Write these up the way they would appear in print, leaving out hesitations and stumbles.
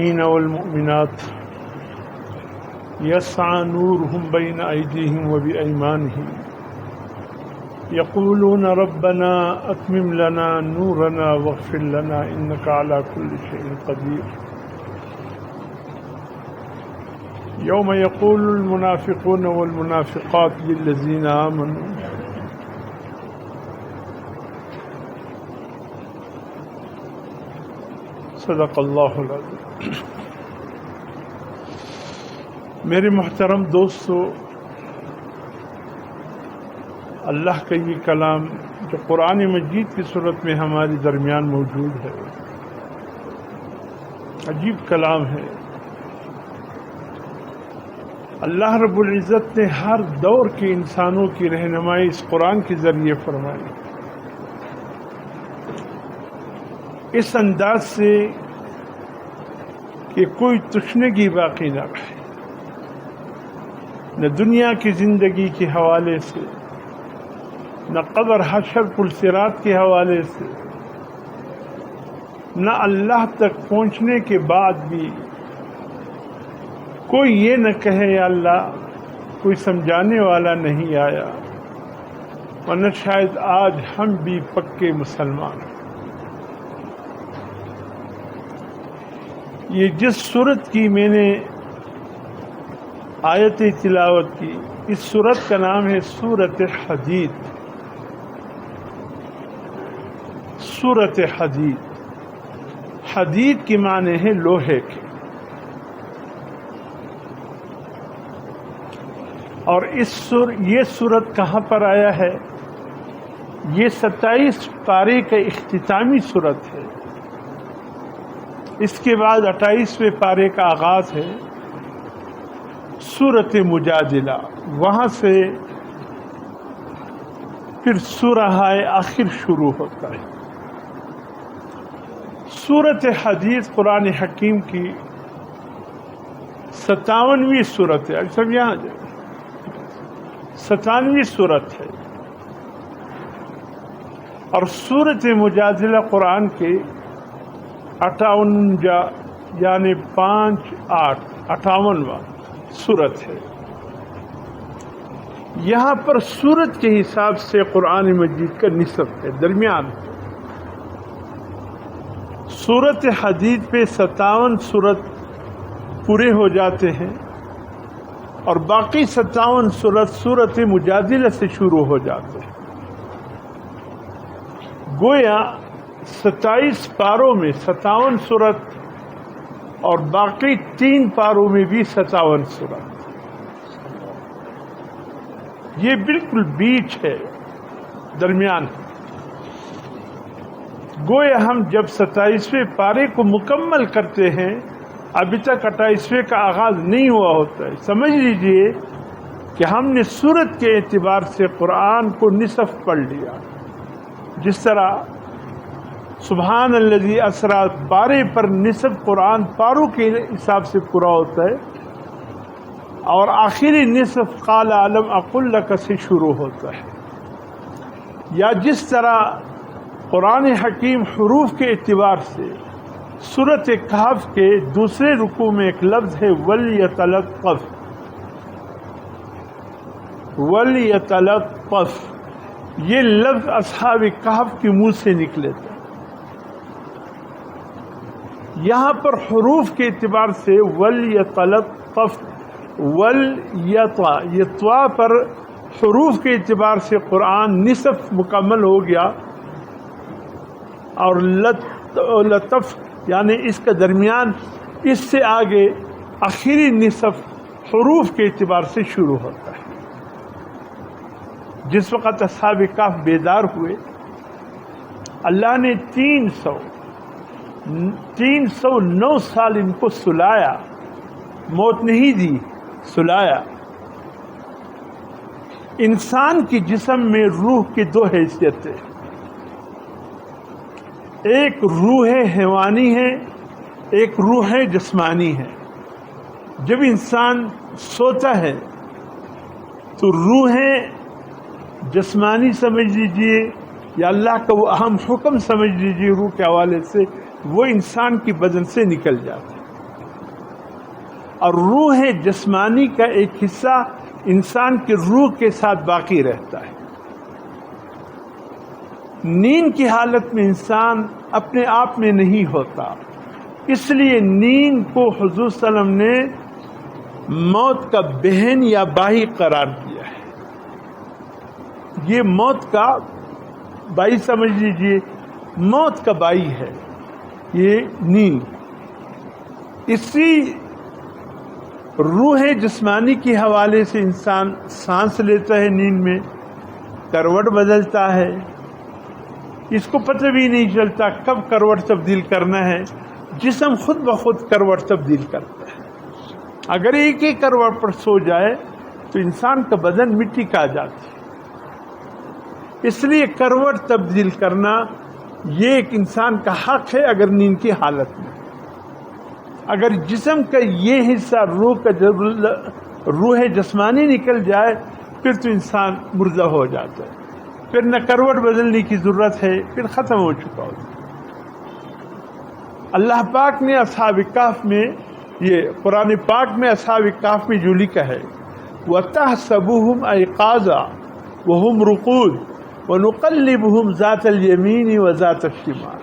المؤمنين والمؤمنات يسعى نورهم بين أيديهم وبأيمانهم يقولون ربنا أتمم لنا نورنا واغفر لنا إنك على كل شيء قدير يوم يقول المنافقون والمنافقات للذين آمنوا صدق اللہ العظیم۔ میرے محترم دوستو، اللہ کا یہ کلام جو قرآن مجید کی صورت میں ہمارے درمیان موجود ہے، عجیب کلام ہے۔ اللہ رب العزت نے ہر دور کے انسانوں کی رہنمائی اس قرآن کے ذریعے فرمائی، اس انداز سے کہ کوئی تشنگی باقی نہ رہے، نہ دنیا کی زندگی کے حوالے سے، نہ قبر حشر پلصراط کے حوالے سے، نہ اللہ تک پہنچنے کے بعد بھی کوئی یہ نہ کہے یا اللہ کوئی سمجھانے والا نہیں آیا، ورنہ شاید آج ہم بھی پکے مسلمان ہیں۔ یہ جس سورت کی میں نے آیت تلاوت کی، اس سورت کا نام ہے سورۃ حدید۔ سورۃ حدید، حدید کی معنی ہے لوہے کے، اور یہ سورت کہاں پر آیا ہے؟ یہ 27 پارے کا اختتامی سورت ہے۔ اس کے بعد 28ویں پارے کا آغاز ہے سورۃ مجادلہ، وہاں سے پھر سورہ آخر شروع ہوتا ہے۔ سورۃ حدید قرآن حکیم کی 57ویں سورت ہے۔ سب یہاں 57ویں سورت ہے، اور سورۃ مجادلہ قرآن کے 58 یعنی 58واں سورت ہے۔ یہاں پر سورت کے حساب سے قرآن مجید کا نصف ہے، درمیان۔ سورۃ حدید پہ 57 سورت پورے ہو جاتے ہیں، اور باقی 57 سورت سورۃ مجادلہ سے شروع ہو جاتے ہیں۔ گویا 27 پاروں میں 57 سورت، اور باقی 3 پاروں میں بھی 57 سورت۔ یہ بالکل بیچ ہے، درمیان۔ گویا ہم جب 27ویں پارے کو مکمل کرتے ہیں، ابھی تک 28ویں کا آغاز نہیں ہوا ہوتا ہے۔ سمجھ لیجئے کہ ہم نے سورت کے اعتبار سے قرآن کو نصف پڑھ لیا۔ جس طرح سبحان الذی اسریٰ پارے پر نصف قرآن پاروں کے حساب سے پورا ہوتا ہے، اور آخری نصف قال الم اقل لک سے شروع ہوتا ہے۔ یا جس طرح قرآن حکیم حروف کے اعتبار سے سورۃ کہف کے دوسرے رکوع میں ایک لفظ ہے وَلْيَتَلَطَّفْ، وَلْيَتَلَطَّفْ، یہ لفظ اصحاب کہف کے منہ سے نکلے تھے۔ یہاں پر حروف کے اعتبار سے وَلْيَتَلَطَّفْ، یہ طوا پر حروف کے اعتبار سے قرآن نصف مکمل ہو گیا، اور لطف یعنی اس کا درمیان، اس سے آگے آخری نصف حروف کے اعتبار سے شروع ہوتا ہے۔ جس وقت اصحاب کہف بیدار ہوئے، اللہ نے 309 سال ان کو سلایا، موت نہیں دی، سلایا۔ انسان کی جسم میں روح کی 2 حیثیتیں، ایک روح حیوانی ہے، ایک روح جسمانی ہے۔ جب انسان سوتا ہے تو روح جسمانی سمجھ لیجئے یا اللہ کا وہ اہم حکم سمجھ لیجئے، روح کے حوالے سے وہ انسان کی بدن سے نکل جاتا ہے۔ اور روح جسمانی کا ایک حصہ انسان کی روح کے ساتھ باقی رہتا ہے۔ نیند کی حالت میں انسان اپنے آپ میں نہیں ہوتا، اس لیے نیند کو حضور صلی اللہ علیہ وسلم نے موت کا بہن یا بھائی قرار دیا ہے۔ یہ موت کا بھائی سمجھ لیجئے، موت کا بھائی ہے یہ نیند۔ اسی روح جسمانی کے حوالے سے انسان سانس لیتا ہے، نیند میں کروٹ بدلتا ہے، اس کو پتہ بھی نہیں چلتا کب کروٹ تبدیل کرنا ہے، جسم خود بخود کروٹ تبدیل کرتا ہے۔ اگر ایک ہی کروٹ پر سو جائے تو انسان کا بدن مٹی کا آ جاتی ہے۔ اس لیے کروٹ تبدیل کرنا یہ ایک انسان کا حق ہے اگر نیند کی حالت میں۔ اگر جسم کا یہ حصہ روح جسمانی نکل جائے پھر تو انسان مردہ ہو جاتا ہے، پھر نہ کروٹ بدلنے کی ضرورت ہے، پھر ختم ہو چکا ہوتا ہے۔ اللہ پاک نے اصحاب کہف میں، یہ قرآن پاک میں اصحاب کہف میں جو لکھا ہے وَتَحْسَبُهُمْ أَيْقَاظًا وَهُمْ رُقُودٌ وَنُقَلِّبُهُمْ ذَاتَ الْيَمِينِ وَذَاتَ الشِّمَالِ۔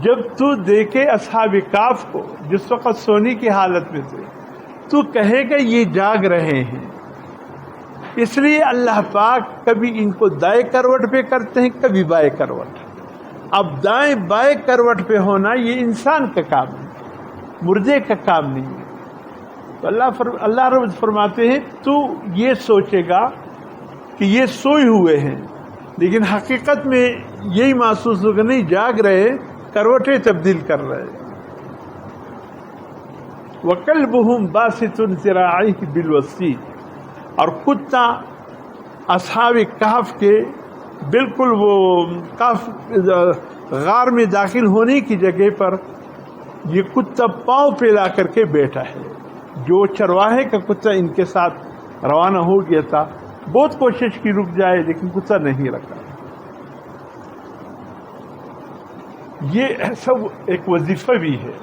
جب تو دیکھے اصحاب کہف کو جس وقت سونے کی حالت میں تھے تو کہے گا یہ جاگ رہے ہیں، اس لیے اللہ پاک کبھی ان کو دائیں کروٹ پہ کرتے ہیں، کبھی بائیں کروٹ۔ اب دائیں بائیں کروٹ پہ ہونا یہ انسان کا کام ہے، مردے کا کام نہیں ہے۔ تو اللہ رب فرماتے ہیں تو یہ سوچے گا کہ یہ سوئے ہوئے ہیں، لیکن حقیقت میں یہی محسوس ہوگا نہیں جاگ رہے، کروٹیں تبدیل کر رہے۔ وَكَلْبُهُمْ بَاسِطٌ ذِرَاعَيْهِ بِالْوَسِيدِ، اور کتا اصحاب کہف کے بالکل وہ کہف غار میں داخل ہونے کی جگہ پر یہ کتا پاؤں پہ لا کر کے بیٹھا ہے۔ جو چرواہے کا کتا ان کے ساتھ روانہ ہو گیا تھا، بہت کوشش کی رک جائے لیکن کتا نہیں رکا۔ یہ سب ایک وظیفہ بھی ہے۔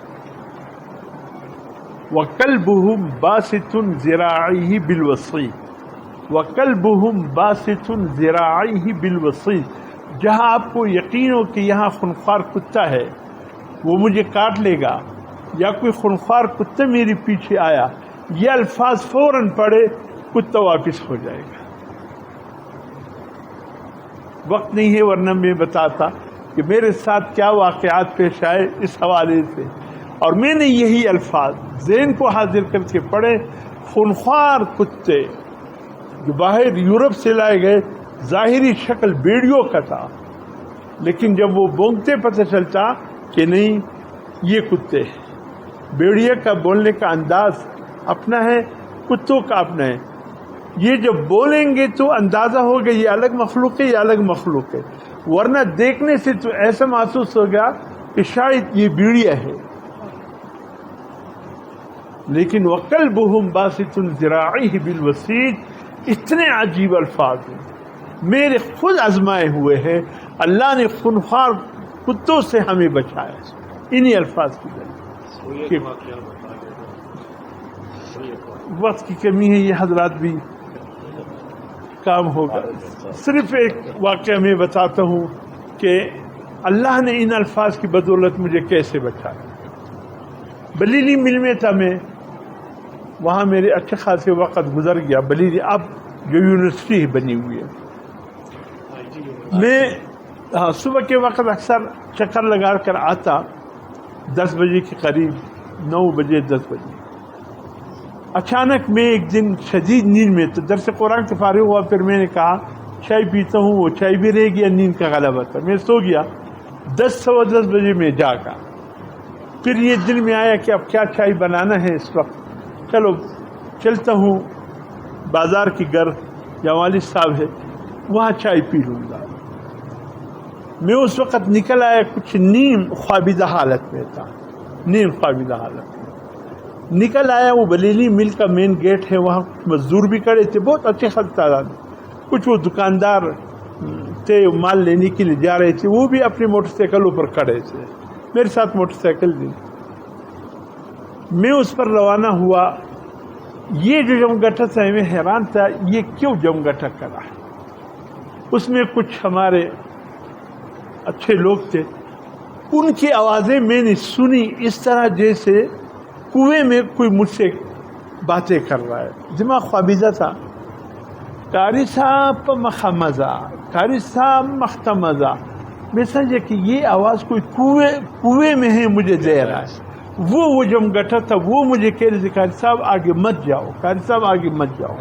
وَكَلْبُهُمْ بَاسِطٌ ذِرَاعَيْهِ بِالْوَصِيدِ وَكَلْبُهُمْ بَاسِطٌ ذِرَاعَيْهِ بِالْوَصِيدِ، جہاں آپ کو یقین ہو کہ یہاں خونخوار کتا ہے، وہ مجھے کاٹ لے گا، یا کوئی خونخوار کتا میرے پیچھے آیا، یہ الفاظ فوراً پڑھے کتا واپس ہو جائے گا۔ وقت نہیں ہے ورنہ میں بتاتا کہ میرے ساتھ کیا واقعات پیش آئے اس حوالے سے، اور میں نے یہی الفاظ ذہن کو حاضر کر کے پڑھے۔ خونخوار کتے جو باہر یورپ سے لائے گئے، ظاہری شکل بیڑیوں کا تھا، لیکن جب وہ بونگتے پتہ چلتا کہ نہیں یہ کتے ہیں۔ بیڑیا کا بولنے کا انداز اپنا ہے، کتوں کا اپنا ہے۔ یہ جب بولیں گے تو اندازہ ہوگا یہ الگ مخلوق ہے، یہ الگ مخلوق ہے، ورنہ دیکھنے سے تو ایسا محسوس ہوگا کہ شاید یہ بیڑیا ہے۔ لیکن وَكَلْبُهُمْ بَاسِطٌ ذِرَاعَيْهِ بِالْوَصِيدِ، اتنے عجیب الفاظ ہیں، میرے خود آزمائے ہوئے ہیں۔ اللہ نے خونخوار کتوں سے ہمیں بچایا انہی الفاظ کی وجہ۔ وقت کی کمی ہے، یہ حضرات بھی کام ہوگا۔ صرف ایک واقعہ میں بتاتا ہوں کہ اللہ نے ان الفاظ کی بدولت مجھے کیسے بچایا۔ بلیلی مل میں تھا میں، وہاں میرے اچھے خاصے وقت گزر گیا۔ بلیلی اب جو یونیورسٹی بنی ہوئی ہے، میں صبح کے وقت اکثر چکر لگا کر آتا 10 بجے کے قریب، 9 بجے 10 بجے۔ اچانک میں ایک دن شدید نیند میں، تو درس قرآن سے فارغ ہوا، پھر میں نے کہا چائے پیتا ہوں، وہ چائے بھی رہ گیا، نیند کا غلبہ تھا، میں سو گیا۔ 10 سوا 10 بجے میں جاگا، پھر یہ دل میں آیا کہ اب کیا چائے بنانا ہے اس وقت، چلو چلتا ہوں بازار کی گھر، یا والد صاحب ہے وہاں چائے پی لوں گا۔ میں اس وقت نکل آیا، کچھ نیم خوابیدہ حالت میں تھا، نیم خوابیدہ حالت میں نکل آیا۔ وہ بلیلی مل کا مین گیٹ ہے، وہاں مزدور بھی کھڑے تھے، بہت اچھے خط تعداد، کچھ وہ دکاندار تھے مال لینے کے لیے جا رہے تھے، وہ بھی اپنے موٹر سائیکلوں پر کھڑے تھے، میرے ساتھ موٹر سائیکل بھی۔ میں اس پر روانہ ہوا. یہ جو جم گٹھا تھا میں حیران تھا یہ کیوں جم گٹھا کرا. اس میں کچھ ہمارے اچھے لوگ تھے, ان کی آوازیں میں نے سنی اس طرح جیسے کنویں میں کوئی مجھ سے باتیں کر رہا ہے. دماغ خوابیدہ تھا. قاری صاحب مخمزہ, قاری صاحب مختمزہ. میں سمجھا کہ یہ آواز کوئی کنویں میں ہے مجھے دے رہا ہے. وہ جم گٹھا تھا, وہ مجھے کہہ رہے تھے قاری صاحب آگے مت جاؤ, قاری صاحب آگے مت جاؤ.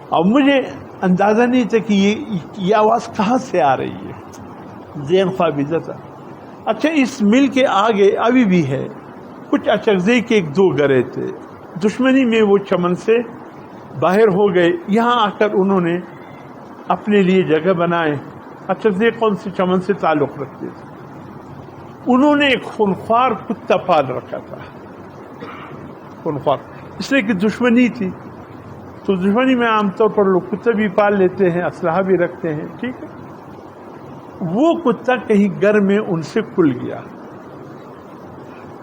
اور مجھے اندازہ نہیں تھا کہ یہ آواز کہاں سے آ رہی ہے. ذہن خوابیدہ تھا. اچھا اس مل کے آگے ابھی بھی ہے کچھ اچکزئی کے 1-2 گھرے تھے. دشمنی میں وہ چمن سے باہر ہو گئے. یہاں آ کر انہوں نے اپنے لیے جگہ بنائے. اچکزئی کون سے چمن سے تعلق رکھتے تھے. انہوں نے ایک خونخوار کتا پال رکھا تھا. خونخوار اس لیے کہ دشمنی تھی, تو دشمنی میں عام طور پر لوگ کتا بھی پال لیتے ہیں, اسلحہ بھی رکھتے ہیں. ٹھیک ہے. وہ کتا کہیں گھر میں ان سے کھل گیا.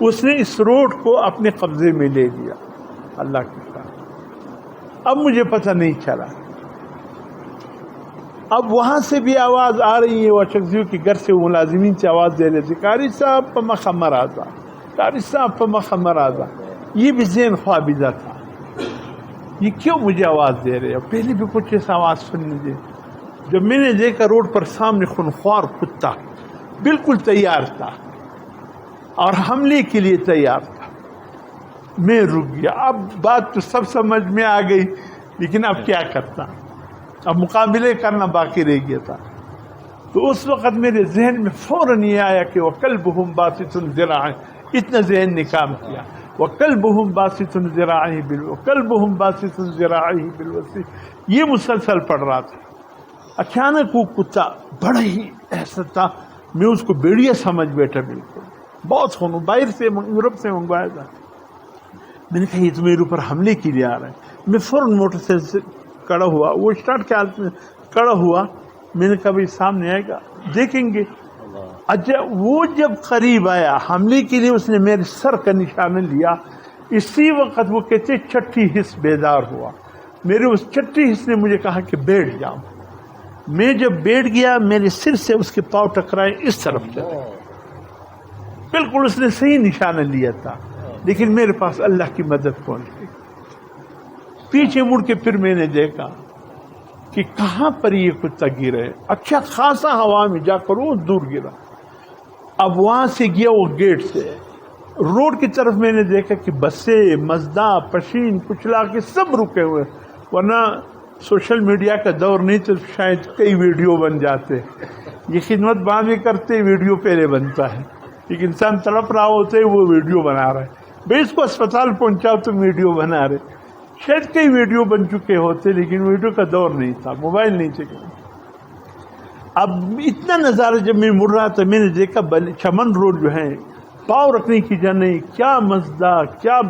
اس نے اس روڈ کو اپنے قبضے میں لے لیا. اللہ کی طرح اب مجھے پتہ نہیں چلا. اب وہاں سے بھی آواز آ رہی ہے, وہ اچکزیوں کے گھر سے ملازمین سے آواز دے رہے تھے قاری صاحب پہ مخمر آزا, قاری صاحب پہ مخمر آزا. یہ بھی ذہن خوابیدہ تھا, یہ کیوں مجھے آواز دے رہے ہیں. پہلے بھی کچھ ایسا آواز سننے دے. جب میں نے دیکھا روڈ پر سامنے خونخوار کتا بالکل تیار تھا اور حملے کے لیے تیار تھا, میں رک گیا. اب بات تو سب سمجھ میں آ گئی, لیکن اب کیا کرتا, اب مقابلے کرنا باقی رہ گیا تھا. تو اس وقت میرے ذہن میں فوراً یہ آیا کہ وَكَلْبُهُمْ بَاسِطٌ ذِرَاعَهُ, اتنا ذہن نے کام کیا. وَكَلْبُهُمْ بَاسِطٌ ذِرَاعَهُ وَكَلْبُهُمْ بَاسِطٌ ذِرَاعَهُ بِالْوَسِيلِ. یہ مسلسل پڑھ رہا تھا. اچانک وہ کتا بڑا ہی ایسا تھا, میں اس کو بیڑیا سمجھ بیٹھا. بالکل بہت خون, باہر سے یورپ سے منگوایا تھا. میں نے کہا یہ تو میرے اوپر حملے کے لیے آ رہا ہے. میں فوراً موٹر سائیکل سے کڑا ہوا, وہ اسٹارٹ کے حالت میں کڑا ہوا. میں نے کہا بھائی سامنے آئے گا دیکھیں گے. اچھا وہ جب قریب آیا حملے کے لیے, اس نے میرے سر کا نشانہ لیا. اسی وقت وہ کہتے چھٹی حص بیدار ہوا. میرے اس چھٹی حص نے مجھے کہا کہ بیٹھ جاؤ. میں جب بیٹھ گیا میرے سر سے اس کے پاؤں ٹکرائے, اس طرف چلے. بالکل اس نے صحیح نشانہ لیا تھا, لیکن میرے پاس اللہ کی مدد پہنچ گئی. پیچھے مڑ کے پھر میں نے دیکھا کہ کہاں پر یہ کتا گرا ہے. اچھا خاصا ہوا میں جا کر وہ دور گرا. اب وہاں سے گیا وہ گیٹ سے روڈ کی طرف. میں نے دیکھا کہ بسیں, مزدا, پشین, کچلا کے سب رکے ہوئے. ورنہ سوشل میڈیا کا دور نہیں تو شاید کئی ویڈیو بن جاتے. یہ خدمت بعد میں کرتے, ویڈیو پہلے بنتا ہے. ایک انسان تڑپ رہا ہوتا ہے, وہ ویڈیو بنا رہا ہے. بھائی اس کو اسپتال پہنچاؤ تو ویڈیو بنا رہے. شاید کئی ویڈیو بن چکے ہوتے, لیکن ویڈیو کا دور نہیں تھا, موبائل نہیں تھے. اب اتنا نظارہ جب میں مڑ رہا تھا, میں نے دیکھا چمن روڈ جو ہے پاؤں رکھنے کی جگہ نہیں. کیا مزدا, کیا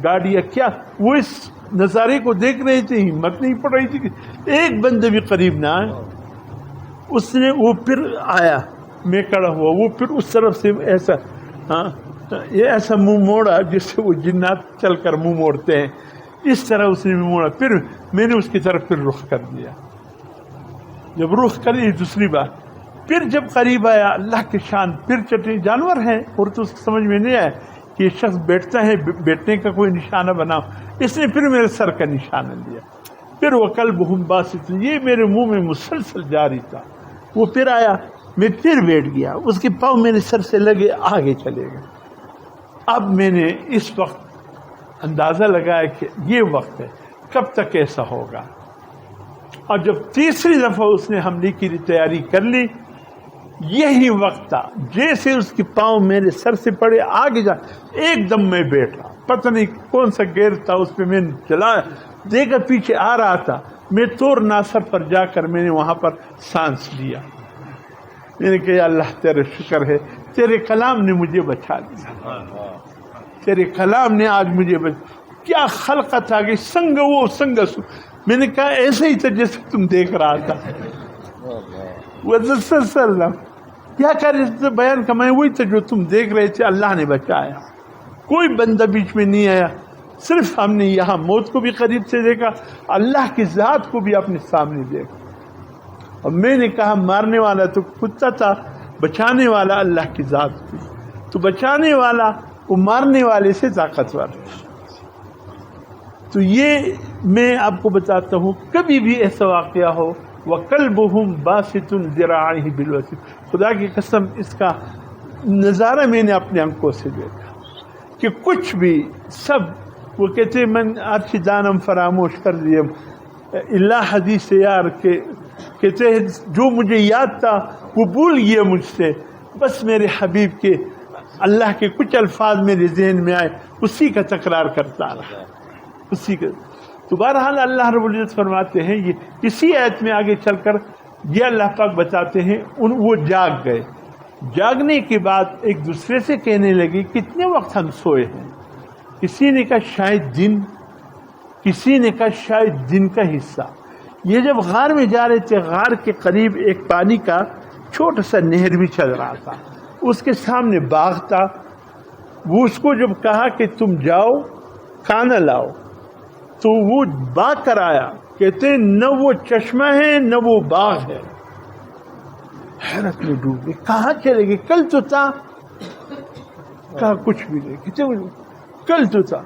گاڑیاں, کیا وہ اس نظارے کو دیکھ رہے تھے. ہمت نہیں پڑ رہی تھی کہ ایک بندے بھی قریب نہ آئے. اس نے وہ پھر آیا, میں کھڑا ہوا, وہ پھر اس طرف سے ایسا, ہاں یہ ایسا منہ موڑا جس سے وہ جنات چل کر منہ موڑتے ہیں, اس طرح اس نے منہ موڑا. پھر میں نے اس کی طرف پھر رخ کر دیا. جب رخ کری دوسری بار, پھر جب قریب آیا, اللہ کی شان, پھر چٹنی جانور ہے اور تو اس کی سمجھ میں نہیں آیا کہ یہ شخص بیٹھتا ہے, بیٹھنے کا کوئی نشانہ بناؤ. اس نے پھر میرے سر کا نشانہ لیا. پھر وہ وَكَلْبُهُمْ بَاسِطٌ, یہ میرے منہ میں مسلسل جاری تھا. وہ پھر آیا, میں پھر بیٹھ گیا. اس کے پاؤں میرے سر سے لگے, آگے چلے گئے. اب میں نے اس وقت اندازہ لگایا کہ یہ وقت ہے, کب تک ایسا ہوگا. اور جب تیسری دفعہ اس نے حملے کی تیاری کر لی, یہی وقت تھا. جیسے اس کے پاؤں میرے سر سے پڑے, آگے جا, ایک دم میں بیٹھا. پتہ نہیں کون سا گیئر تھا اس پہ, میں نے چلایا, دیکھا پیچھے آ رہا تھا. میں طور ناصر پر جا کر میں نے وہاں پر سانس لیا. میں نے کہا اللہ تیرے شکر ہے, تیرے کلام نے مجھے بچا دیا. تیرے کلام نے آج مجھے کیا خلقت آ گئی. سنگ وہ سنگ سو. میں نے کہا ایسے ہی تھا جیسے تم دیکھ رہا تھا. کیا کر رہے تھے بیان کا, میں وہی تھا جو تم دیکھ رہے تھے, اللہ نے بچایا. کوئی بندہ بیچ میں نہیں آیا، صرف ہم نے یہاں موت کو بھی قریب سے دیکھا، اللہ کی ذات کو بھی اپنے سامنے دیکھا۔ اور میں نے کہا مارنے والا تو کتا تھا، بچانے والا اللہ کی ذات تھی، تو بچانے والا وہ مارنے والے سے طاقتور ہے۔ تو یہ میں آپ کو بتاتا ہوں، کبھی بھی ایسا واقعہ ہو وَقَلْبُهُمْ بَاسِطٌ ذِرَاعَيْهِ بِالْوَسِيلِ، خدا کی قسم اس کا نظارہ میں نے اپنے آنکھوں سے دیکھا کہ کچھ بھی سب وہ کہتے من آرچی دانم فراموش کر دیم اللہ حدیث یار کے کہتے ہیں جو مجھے یاد تھا وہ بھول گیا مجھ سے، بس میرے حبیب کے اللہ کے کچھ الفاظ میرے ذہن میں آئے، اسی کا تکرار کرتا رہا، اسی کا۔ تو بہرحال اللہ رب العزت فرماتے ہیں، یہ اسی آیت میں آگے چل کر یہ اللہ پاک بتاتے ہیں وہ جاگ گئے، جاگنے کے بعد ایک دوسرے سے کہنے لگے کتنے وقت ہم سوئے ہیں، کسی نے کہا شاید دن، کسی نے کہا شاید دن کا حصہ۔ یہ جب غار میں جا رہے تھے، غار کے قریب ایک پانی کا چھوٹا سا نہر بھی چل رہا تھا، اس کے سامنے باغ تھا۔ وہ اس کو جب کہا کہ تم جاؤ کھانا لاؤ، تو وہ باغ کر آیا، کہتے نہ وہ چشمہ ہے نہ وہ باغ ہے۔ حیرت میں ڈوب گئے، کہاں چلے گئے؟ کل تو تھا، کہا کچھ بھی نہیں، کہتے کل تو تھا۔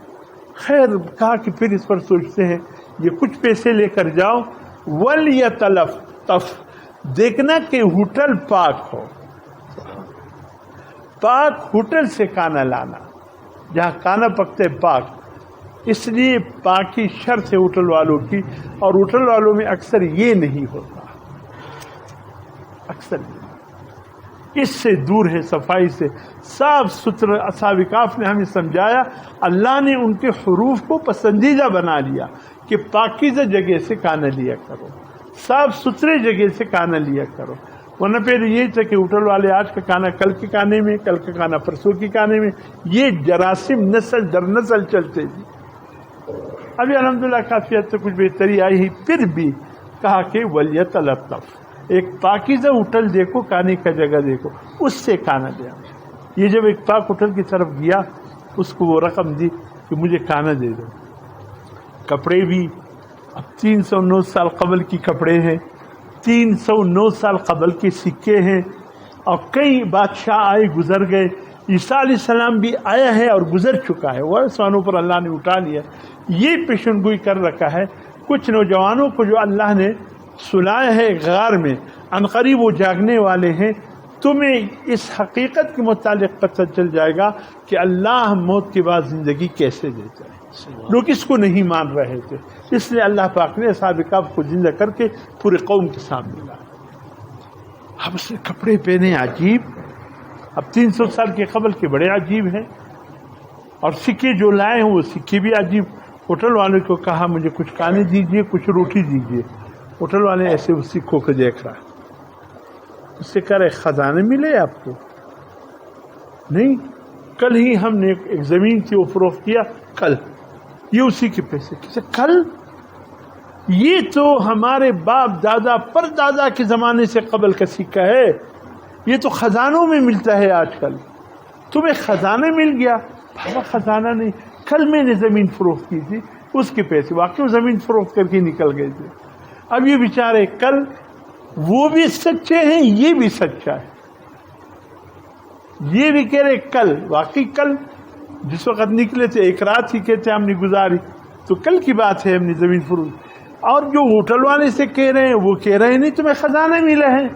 خیر کہا کہ پھر اس پر سوچتے ہیں، یہ کچھ پیسے لے کر جاؤ، وَلْيَتَلَطَّفْ، دیکھنا کہ ہوٹل پاک ہو، پاک ہوٹل سے کھانا لانا، جہاں کھانا پکتے پاک۔ اس لیے پاکی شرط ہے ہوٹل والوں کی، اور ہوٹل والوں میں اکثر یہ نہیں ہوتا، اکثر اس سے دور ہے، صفائی سے صاف ستھرا۔ اصحاب کہف نے ہمیں سمجھایا، اللہ نے ان کے حروف کو پسندیدہ بنا لیا کہ پاکیزہ جگہ سے کھانا لیا کرو، صاف ستھرے جگہ سے کھانا لیا کرو، ورنہ پھر یہ تھا کہ ہوٹل والے آج کا کھانا کل کے کھانے میں، کل کا کھانا پرسوں کے کھانے میں، یہ جراثیم نسل در نسل چلتے جی۔ ابھی الحمدللہ کافی حد تک کچھ بہتری آئی ہی، پھر بھی کہا کہ ولیتلطف، ایک پاکیزہ ہوٹل دیکھو، کھانے کا جگہ دیکھو، اس سے کھانا دے۔ یہ جب ایک پاک ہوٹل کی طرف گیا، اس کو وہ رقم دی کہ مجھے کھانا دے دو۔ کپڑے بھی اب 309 سال قبل کی کپڑے ہیں، 309 سال قبل کے سکے ہیں، اور کئی بادشاہ آئے گزر گئے، عیسیٰ علیہ السلام بھی آیا ہے اور گزر چکا ہے، وہ آسمانوں پر اللہ نے اٹھا لیا۔ یہ پیشن گوئی کر رکھا ہے کچھ نوجوانوں کو جو اللہ نے سلایا ہے غار میں، عنقریب وہ جاگنے والے ہیں۔ تمہیں اس حقیقت کے متعلق پتہ چل جائے گا کہ اللہ موت کے بعد زندگی کیسے دیتا ہے۔ لوگ اس کو نہیں مان رہے تھے، اس لیے اللہ پاک نے اصحاب کہف کو زندہ کر کے پورے قوم کے سامنے لایا۔ اب اس نے کپڑے پہنے عجیب، اب 300 سال کے قبل کے بڑے عجیب ہیں، اور سکے جو لائے ہیں وہ سکے بھی عجیب۔ ہوٹل والے کو کہا مجھے کچھ کھانے دیجئے، کچھ روٹی دیجئے۔ ہوٹل والے ایسے اس سکوں کو دیکھ رہا، اس سے کہہ رہے خزانے ملے آپ کو؟ نہیں، کل ہی ہم نے ایک زمین تھی وہ فروخت کیا، کل یہ اسی کے پیسے۔ کسے کل؟ یہ تو ہمارے باپ دادا پر دادا کے زمانے سے قبل کا سکہ ہے، یہ تو خزانوں میں ملتا ہے آج کل، تمہیں خزانہ مل گیا؟ بابا خزانہ نہیں، کل میں نے زمین فروخت کی تھی، اس کے پیسے، واقعی وہ زمین فروخت کر کے نکل گئے تھے۔ اب یہ بیچارے کل، وہ بھی سچے ہیں، یہ بھی سچا ہے، یہ بھی کہہ رہے کل، واقعی کل جس وقت نکلے تھے ایک رات ہی کہتے ہم نے گزاری، تو کل کی بات ہے ہم نے زمین فروخت۔ اور جو ہوٹل والے سے کہہ رہے ہیں وہ کہہ رہے ہیں نہیں تمہیں خزانہ ملا ہے،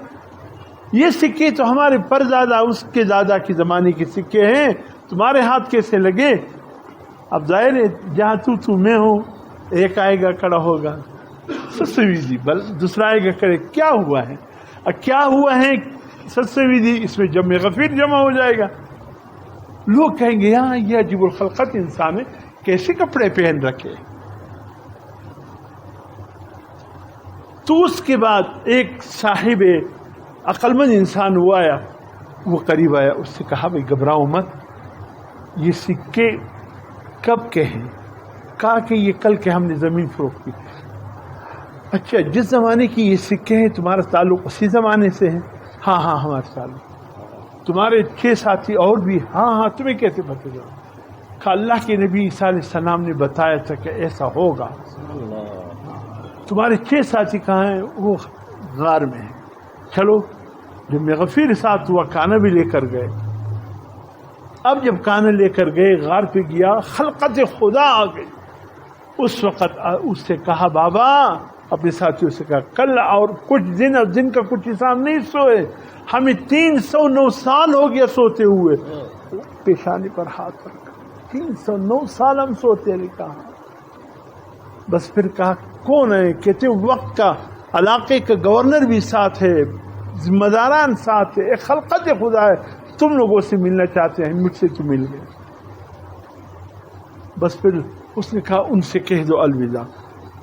یہ سکے تو ہمارے پردادا اس کے دادا کے زمانے کے سکے ہیں، تمہارے ہاتھ کیسے لگے؟ اب ظاہر ہے جہاں تو میں ہوں، ایک آئے گا کھڑا ہوگا سسویدی، بل دوسرا آئے گا کھڑے، کیا ہوا ہے؟ اور کیا ہوا ہے سسویدی، اس میں جمع غفیر جمع ہو جائے گا۔ لوگ کہیں گے یہاں یہ عجیب الخلقت انسان ہے، کیسے کپڑے پہن رکھے؟ تو اس کے بعد ایک صاحب عقل مند انسان وہ آیا، وہ قریب آیا، اس سے کہا بھائی گھبراؤ مت، یہ سکے کب کے ہیں؟ کہا کہ یہ کل کے ہم نے زمین فروخت کی۔ اچھا جس زمانے کی یہ سکے ہیں تمہارا تعلق اسی زمانے سے ہے؟ ہاں ہاں ہمارا تعلق۔ تمہارے 6 ساتھی اور بھی؟ ہاں ہاں، تمہیں کیسے پتہ چلا؟ کہ اللہ کے نبی عیسیٰ علیہ السلام نے بتایا تھا کہ ایسا ہوگا. تمہارے 6 ساتھی کہاں ہیں؟ وہ غار میں ہیں. چلو جب مغفر ساتھ ہوا کانا بھی لے کر گئے. اب جب کانا لے کر گئے غار پہ گیا، خلقت خدا آ گئی. اس وقت اس سے کہا بابا، اپنے ساتھیوں سے کہا کل اور کچھ دن اور دن کا کچھ حساب نہیں سوئے، ہمیں 309 سال ہو گیا سوتے ہوئے. پیشانی پر ہاتھ رکھا. 309 سال ہم سوتے نہیں. کہا بس پھر کہا کون ہے؟ کہتے وقت کا علاقے کا گورنر بھی ساتھ ہے، ذمہ داران ساتھ ہے، ایک خلقت خدا ہے، تم لوگوں سے ملنا چاہتے ہیں، مجھ سے تو مل گئے. بس پھر اس نے کہا ان سے کہہ دو الوداع.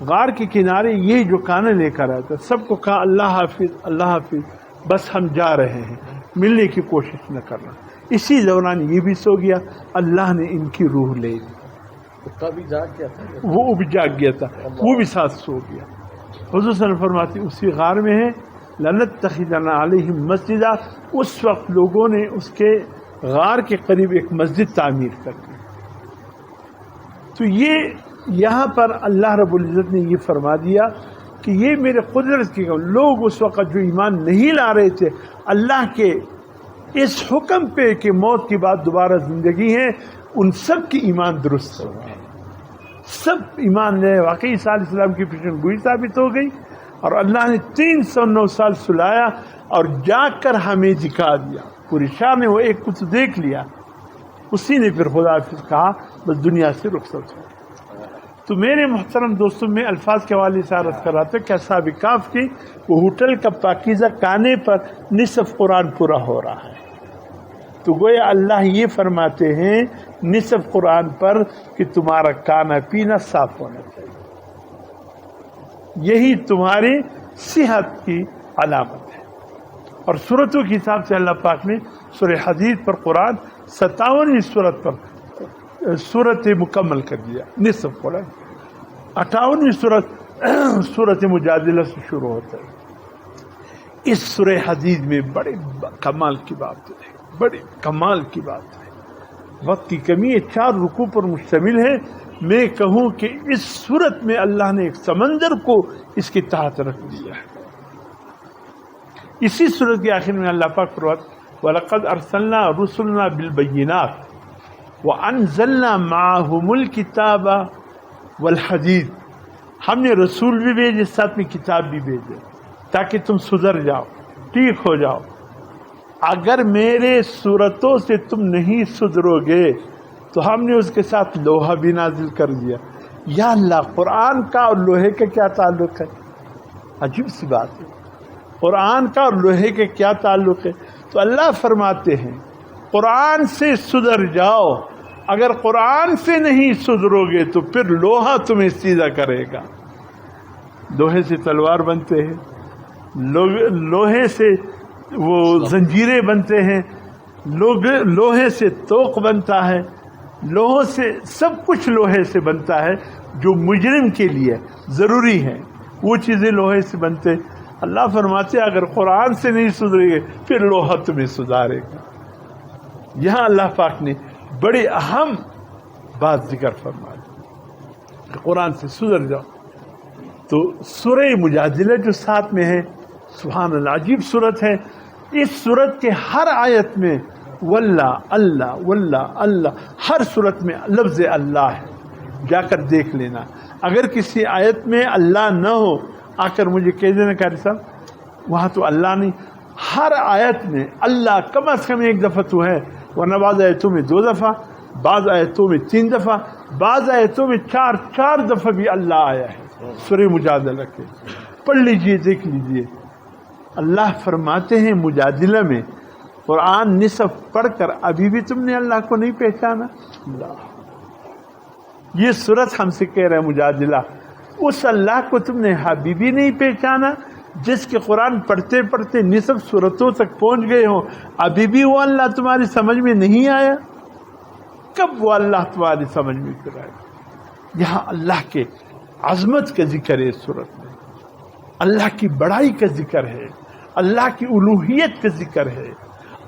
غار کے کنارے یہ جو کانا لے کر آیا تھا سب کو کہا اللہ حافظ اللہ حافظ، بس ہم جا رہے ہیں، ملنے کی کوشش نہ کرنا. اسی دوران یہ بھی سو گیا. اللہ نے ان کی روح لے لی. بھی جاگ گیا تھا، وہ بھی جاگ گیا تھا، وہ بھی ساتھ سو گیا. حضور صلی اللہ علیہ وسلم فرماتے اسی غار میں ہے لنتخذن علیہم مسجدا. اس وقت لوگوں نے اس کے غار کے قریب ایک مسجد تعمیر کر دی. تو یہ یہاں پر اللہ رب العزت نے یہ فرما دیا کہ یہ میرے قدرت کی. لوگ اس وقت جو ایمان نہیں لا رہے تھے اللہ کے اس حکم پہ کہ موت کے بعد دوبارہ زندگی ہے، ان سب کی ایمان درست ہو گئے. سب ایمان لے. واقعی عیسیٰ علیہ السلام کی پیشن گوئی ثابت ہو گئی اور اللہ نے 309 سال سلایا اور جاگ کر ہمیں دکھا دیا. پوری شام میں وہ ایک کچھ دیکھ لیا، اسی نے پھر خدا حافظ کہا، بس دنیا سے رخصت ہو. تو میرے محترم دوستوں، میں الفاظ کے حوالے سے عرض کر رہا تھا کہ اصحاب کہف کی وہ ہوٹل کا پاکیزہ کانے پر نصف قرآن پورا ہو رہا ہے. تو گویا اللہ یہ فرماتے ہیں نصف قرآن پر کہ تمہارا کھانا پینا صاف ہونا چاہیے، یہی تمہاری صحت کی علامت ہے. اور سورتوں کے حساب سے اللہ پاک نے سورہ حدید پر قرآن 57ویں سورت پر سورت مکمل کر دیا. نصف قرآن 58ویں سورت مجادلہ سے شروع ہوتا ہے. اس سورہ حدید میں بڑے کمال کی بات ہے، بڑی کمال کی بات ہے. وقت کی کمی ہے، 4 رکوع پر مشتمل ہے. میں کہوں کہ اس صورت میں اللہ نے ایک سمندر کو اس کے تحت رکھ دیا ہے. اسی صورت کے آخر میں اللہ پاک فرماتا وَلَقَدْ أَرْسَلْنَا رُسُلْنَا بِالْبَيِّنَاتِ وَأَنزَلْنَا مَعَهُمُ الْكِتَابَ وَالْحَدِيدَ. ہم نے رسول بھی بھیجے، ساتھ میں کتاب بھی بھیجے تاکہ تم سدھر جاؤ، ٹھیک ہو جاؤ. اگر میرے صورتوں سے تم نہیں سدھرو گے تو ہم نے اس کے ساتھ لوہا بھی نازل کر دیا. یا اللہ، قرآن کا اور لوہے کا کیا تعلق ہے؟ عجیب سی بات ہے. قرآن کا اور لوہے کے کیا تعلق ہے؟ تو اللہ فرماتے ہیں قرآن سے سدھر جاؤ. اگر قرآن سے نہیں سدھرو گے تو پھر لوہا تمہیں سیدھا کرے گا. لوہے سے تلوار بنتے ہیں، لوہے سے وہ زنجیریں بنتے ہیں، لوہے سے توق بنتا ہے، لوہوں سے سب کچھ لوہے سے بنتا ہے جو مجرم کے لیے ضروری ہے، وہ چیزیں لوہے سے بنتے. اللہ فرماتے اگر قرآن سے نہیں سدھرے گے پھر لوہا تمہیں سدھارے گا. یہاں اللہ پاک نے بڑی اہم بات ذکر فرما دی کہ قرآن سے سدھر جاؤ. تو سورہ مجادلہ جو ساتھ میں ہے، سبحان اللہ، عجیب صورت ہے. اس صورت کے ہر آیت میں واللہ اللہ واللہ اللہ، ہر صورت میں لفظ اللہ ہے. جا کر دیکھ لینا. اگر کسی آیت میں اللہ نہ ہو آ کر مجھے کہہ دینا قاری صاحب وہاں تو اللہ نہیں. ہر آیت میں اللہ کم از کم 1 دفعہ تو ہے، ورنہ بعض آیتوں میں 2 دفعہ، بعض آیتوں میں 3 دفعہ، بعض آیتوں میں 4 دفعہ بھی اللہ آیا ہے. سورہ مجادلہ کے پڑھ لیجئے، دیکھ لیجئے. اللہ فرماتے ہیں مجادلہ میں قرآن نصف پڑھ کر ابھی بھی تم نے اللہ کو نہیں پہچانا. یہ صورت ہم سے کہہ رہے ہیں مجادلہ، اس اللہ کو تم نے ابھی بھی نہیں پہچانا جس کے قرآن پڑھتے پڑھتے نصف صورتوں تک پہنچ گئے ہو، ابھی بھی وہ اللہ تمہاری سمجھ میں نہیں آیا. کب وہ اللہ تمہاری سمجھ میں پھر آئے؟ یہاں اللہ کے عظمت کا ذکر ہے، اس صورت میں اللہ کی بڑائی کا ذکر ہے، اللہ کی الوہیت کا ذکر ہے،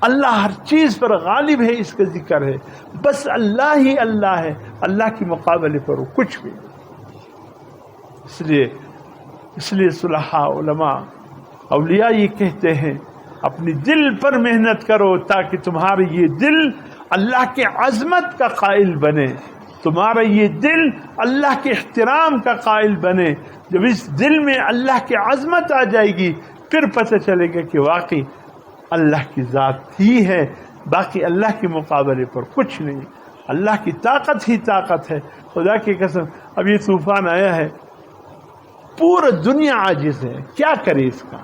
اللہ ہر چیز پر غالب ہے، اس کا ذکر ہے. بس اللہ ہی اللہ ہے، اللہ کے مقابلے پر وہ کچھ بھی نہیں. اس لیے صلحاء علماء اولیاء یہ کہتے ہیں اپنی دل پر محنت کرو تاکہ تمہارا یہ دل اللہ کے عظمت کا قائل بنے، تمہارا یہ دل اللہ کے احترام کا قائل بنے. جب اس دل میں اللہ کی عظمت آ جائے گی پھر پتہ چلے گا کہ واقعی اللہ کی ذات ہی ہے، باقی اللہ کے مقابلے پر کچھ نہیں. اللہ کی طاقت ہی طاقت ہے. خدا کی قسم اب یہ طوفان آیا ہے، پورا دنیا عاجز ہے، کیا کرے اس کا.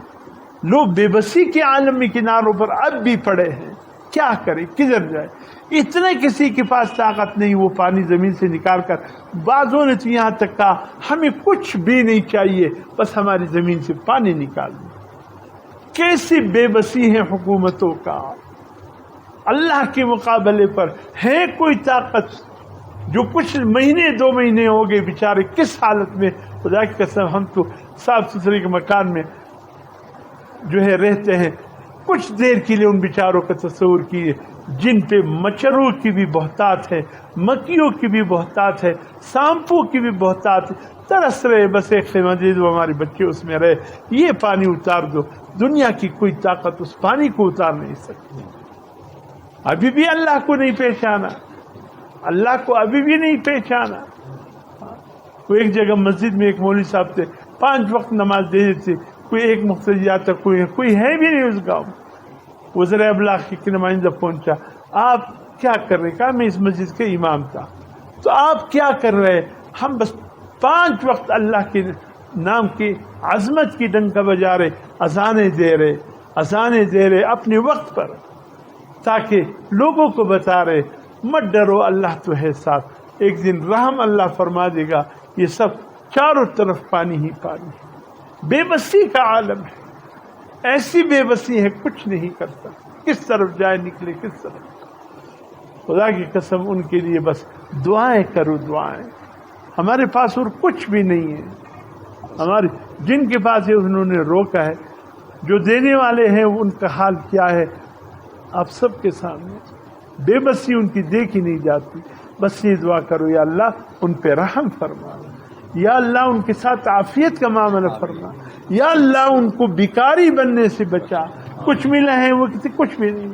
لوگ بے بسی کے عالمی کناروں پر اب بھی پڑے ہیں، کیا کرے، کدھر جائے. اتنے کسی کے پاس طاقت نہیں وہ پانی زمین سے نکال کر. بعضوں نے تو یہاں تک کہا ہمیں کچھ بھی نہیں چاہیے، بس ہماری زمین سے پانی نکال دیں. کیسی بے بسی ہے حکومتوں کا. اللہ کے مقابلے پر ہے کوئی طاقت؟ جو کچھ مہینے 2 مہینے ہو گئے بیچارے کس حالت میں. خدا کی قسم ہم تو صاف ستھرے کے مکان میں جو ہے رہتے ہیں، کچھ دیر کے لیے ان بیچاروں کا تصور کیے جن پہ مچھروں کی بھی بہتات ہے، مکیوں کی بھی بہتات ہے، سانپوں کی بھی بہتات ہے. ترس رہے بس ایک خیمہ دے دو ہمارے بچے اس میں رہے، یہ پانی اتار دو. دنیا کی کوئی طاقت اس پانی کو اتار نہیں سکتی. ابھی بھی اللہ کو نہیں پہچانا، اللہ کو ابھی بھی نہیں پہچانا. کوئی ایک جگہ مسجد میں ایک مولوی صاحب تھے، 5 وقت نماز دے دیتے، کوئی ایک مقتدی آتا، کوئی ہے بھی نہیں اس گاؤں. وزیر ابلاغ کی نمائندہ پہنچا، آپ کیا کر رہے؟ کہا میں اس مسجد کے امام تھا. تو آپ کیا کر رہے؟ ہم بس 5 وقت اللہ کے نام کی عظمت کی ڈنکا بجا رہے، اذانیں دے رہے اپنے وقت پر، تاکہ لوگوں کو بتا رہے مت ڈرو اللہ تو ہے ساتھ، ایک دن رحم اللہ فرما دے گا. یہ سب چاروں طرف پانی ہی پانی. بے بسی کا عالم ہے، ایسی بے بسی ہے کچھ نہیں کرتا. کس طرف جائے نکلے کس طرف. خدا کی قسم ان کے لیے بس دعائیں کرو، دعائیں. ہمارے پاس اور کچھ بھی نہیں ہے. ہمارے جن کے پاس ہے انہوں نے روکا ہے، جو دینے والے ہیں ان کا حال کیا ہے آپ سب کے سامنے. بے بسی ان کی دیکھی نہیں جاتی. بس یہ دعا کرو یا اللہ ان پہ رحم فرما، یا اللہ ان کے ساتھ عافیت کا معاملہ فرما، یا اللہ ان کو بیکاری بننے سے بچا. کچھ ملا ہے وہ کسی کچھ بھی نہیں.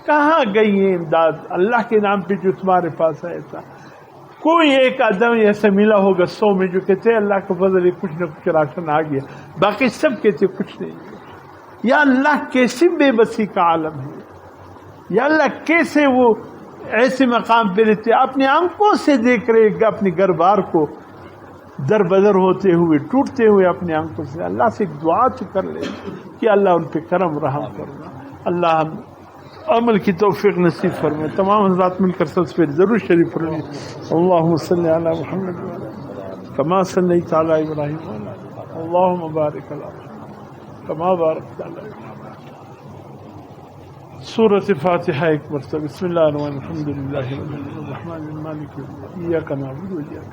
کہاں گئی ہے امداد اللہ کے نام پہ جو تمہارے پاس ہے؟ ایسا کوئی ایک آدم ایسا ملا ہوگا 100 میں جو کہتے ہیں اللہ کا فضل ہے کچھ نہ کچھ راشن آ گیا، باقی سب کہتے کچھ نہیں. یا اللہ کیسی بے بسی کا عالم ہے. یا اللہ کیسے وہ ایسے مقام پہ رہتے اپنے آنکھوں سے دیکھ رہے اپنے گھر بار کو در بدر ہوتے ہوئے، ٹوٹتے ہوئے اپنے آنکھوں سے. اللہ سے ایک دعا تو کر لے کہ اللہ ان پہ کرم رحم کرنا. اللہ ہم عمل کی توفیق نصیب فرمائے. تمام حضرات مل کر سب سے ضرور شریف فرمائے. اللہم صلی علی محمد کما صلیت علی ابراہیم، اللہم بارک علی محمد کما بارکت علی ابراہیم. سورۃ فاتحہ ایک مرتبہ. بسم اللہ الرحمن الرحیم، الحمدللہ الرحمن مالک یوم الدین، ایاک نعبد و ایاک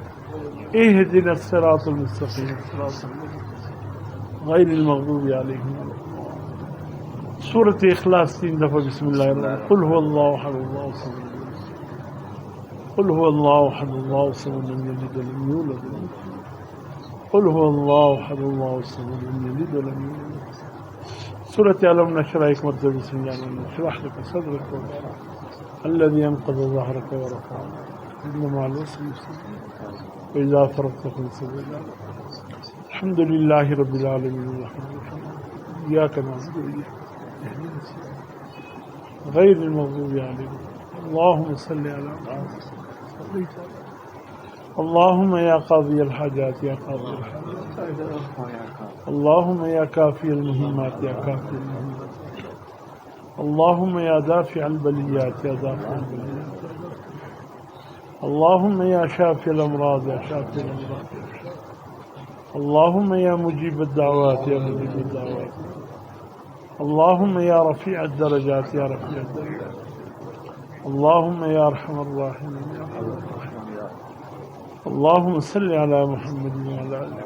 اہدنا الصراط المستقیم صراط الذین غیر المغضوب علیہم ولا الضالین. سورۃ اخلاص 3 دفعہ. بسم اللہ الرحمن قل هو اللہ احد اللہ الصمد قل هو اللہ احد اللہ الصمد لم یلد ولم یولد قل هو اللہ احد اللہ الصمد لم یلد ولم یولد. سورة علم نشرح ایک مرتبہ. بسم اللہ الرحمن نشرح لك صدرك الذي انقض ظهرك ورفعنا ان مع العسر يسرا واذا فرغت فانصب الى ربك. الحمد لله رب العالمين الرحمن الرحيم اياك نعبد واياك نستعين غير المغضوب عليهم اللهم صل على محمد. اللهم يا قاضي الحاجات يا قاضي الحاجات، اللهم يا كافي المهمات يا كافي المهمات، اللهم يا دافع البليات يا دافع البليات، اللهم يا شافي الأمراض يا شافي الأمراض، اللهم يا مجيب الدعوات يا مجيب الدعوات، اللهم يا رفيع الدرجات يا رفيع الدرجات، اللهم يا أرحم الراحمين يا أرحم الراحمين. اللهم صل على محمد وعلى آله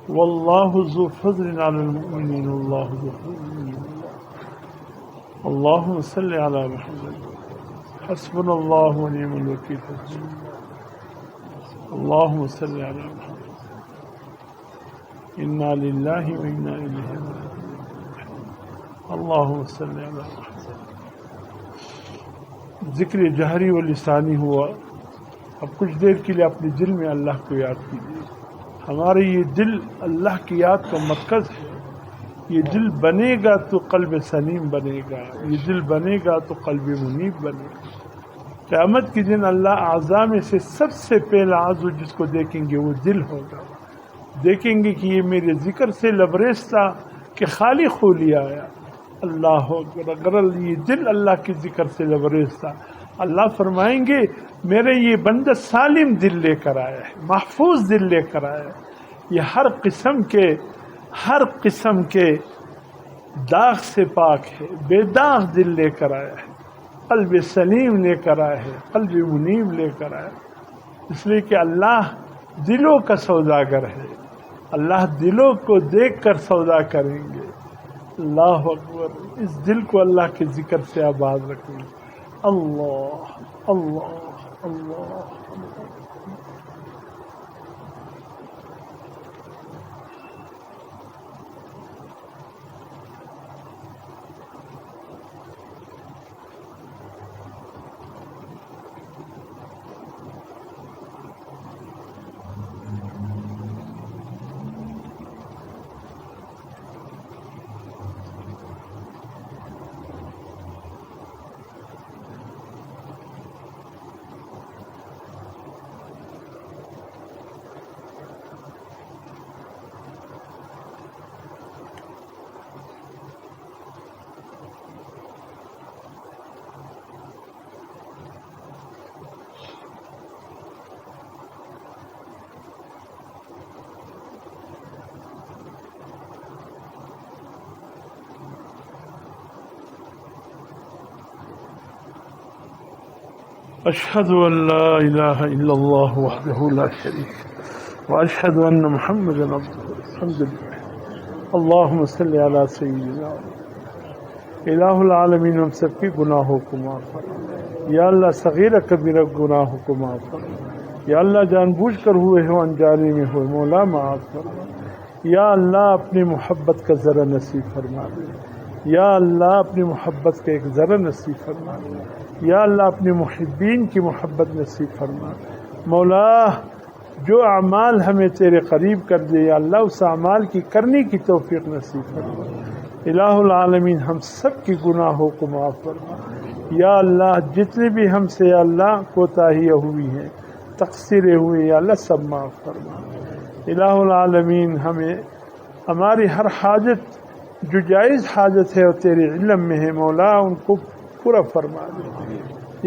والله ذو فضل على المؤمنين والله ذو فضل اللهم صل على محمد حسبنا الله ونعم الوكيل اللهم صل على محمد إنا لله وإنا إليه راجعون اللهم صل على محمد. ذکر جہری و لسانی ہوا. اب کچھ دیر کے لیے اپنے دل میں اللہ کو یاد کیجیے. ہمارے یہ دل اللہ کی یاد کا مرکز ہے. یہ دل بنے گا تو قلب سلیم بنے گا، یہ دل بنے گا تو قلب منیب بنے گا. قیامت کے دن اللہ اعضاء میں سے سب سے پہلا عضو جس کو دیکھیں گے وہ دل ہوگا. دیکھیں گے کہ یہ میرے ذکر سے لبریز تھا کہ خالی خالی آیا. اللہ اکبر. اگر یہ دل اللہ کے ذکر سے لبریز تھا، اللہ فرمائیں گے میرے یہ بندہ سالم دل لے کر آیا ہے، محفوظ دل لے کر آیا ہے. یہ ہر قسم کے داغ سے پاک ہے، بے داغ دل لے کر آیا ہے، قلب سلیم لے کر آیا ہے، قلب منیب لے کر آیا ہے. اس لیے کہ اللہ دلوں کا سوداگر ہے. اللہ دلوں کو دیکھ کر سودا کریں گے. اللہ اکبر. اس دل کو اللہ کے ذکر سے آباد رکھیں گے. اللہ اللہ اللہ. أشهد أن لا إله إلا الله وحده لا شريك له وأشهد أن محمدا عبده الحمد لله. اللهم صل على سيدنا الہ العالمین. ہم سب کے گناہوں کو معاف فرما. یا اللہ صغیرہ کبیرہ گناہوں کو معاف فرما. یا اللہ جان بوجھ کر ہوئے ہو انجانے میں ہوئے مولا معاف فرما. یا اللہ اپنی محبت کا ذرا نصیب فرما دے. یا اللہ اپنی محبت کا ایک ذرا نصیب فرما دے. یا اللہ اپنے محبین کی محبت نصیب فرما. مولا جو اعمال ہمیں تیرے قریب کر دے یا اللہ اس اعمال کی کرنے کی توفیق نصیب فرما. الہ العالمین ہم سب کی گناہوں کو معاف فرما. یا اللہ جتنے بھی ہم سے یا اللہ کوتاہیاں ہوئی ہیں، تقصیریں ہوئی، یا اللہ سب معاف فرما. الہ العالمین ہمیں ہماری ہر حاجت جو جائز حاجت ہے اور تیرے علم میں ہے مولا ان کو پورا فرما دے.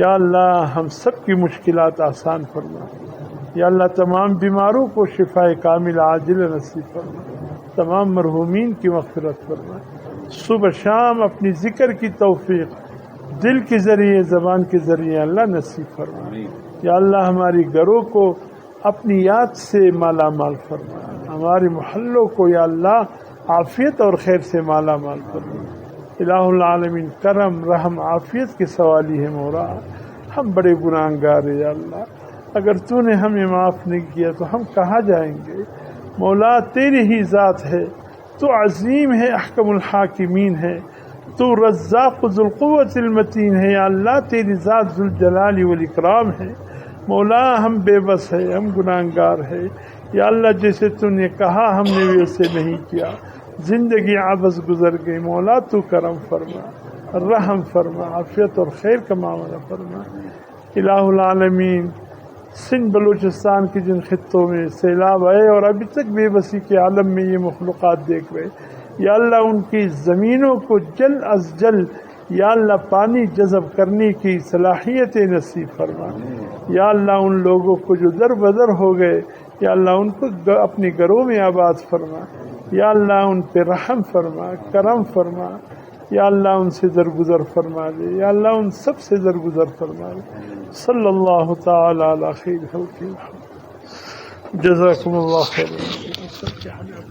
یا اللہ ہم سب کی مشکلات آسان فرما. یا اللہ تمام بیماروں کو شفاء کامل عاجل نصیب فرما. تمام مرحومین کی مغفرت فرما. صبح شام اپنی ذکر کی توفیق دل کے ذریعے زبان کے ذریعے اللہ نصیب فرما. یا اللہ ہماری گھروں کو اپنی یاد سے مالا مال فرما. ہمارے محلوں کو یا اللہ عافیت اور خیر سے مالا مال فرما. الہ العالمین کرم رحم عافیت کے سوالی ہے مولا. ہم بڑے گناہگار ہیں یا اللہ. اگر تو نے ہمیں معاف نہیں کیا تو ہم کہاں جائیں گے مولا. تیری ہی ذات ہے، تو عظیم ہے، احکم الحاکمین ہے، تو رزاق ذو القوت المتین ہے. یا اللہ تیری ذات ذو الجلال والاکرام ہے مولا. ہم بے بس ہے، ہم گناہگار ہے. یا اللہ جیسے تو نے کہا ہم نے ویسے نہیں کیا. زندگی عبث گزر گئی مولا. تو کرم فرما، رحم فرما، عافیت اور خیر کا معاملہ فرما. الہ العالمین سندھ بلوچستان کے جن خطوں میں سیلاب آئے اور ابھی تک بے بسی کے عالم میں یہ مخلوقات دیکھ رہے، یا اللہ ان کی زمینوں کو جلد از جلد یا اللہ پانی جذب کرنے کی صلاحیت نصیب فرما. یا اللہ ان لوگوں کو جو در بدر ہو گئے یا اللہ ان کو اپنے گھروں میں آباد فرما. یا اللہ ان پہ رحم فرما، کرم فرما. یا اللہ ان سے درگزر فرما دے. یا اللہ ان سب سے درگزر فرما دے. صلی اللہ تعالی علی خیر خلق. جزاکم اللہ خیر.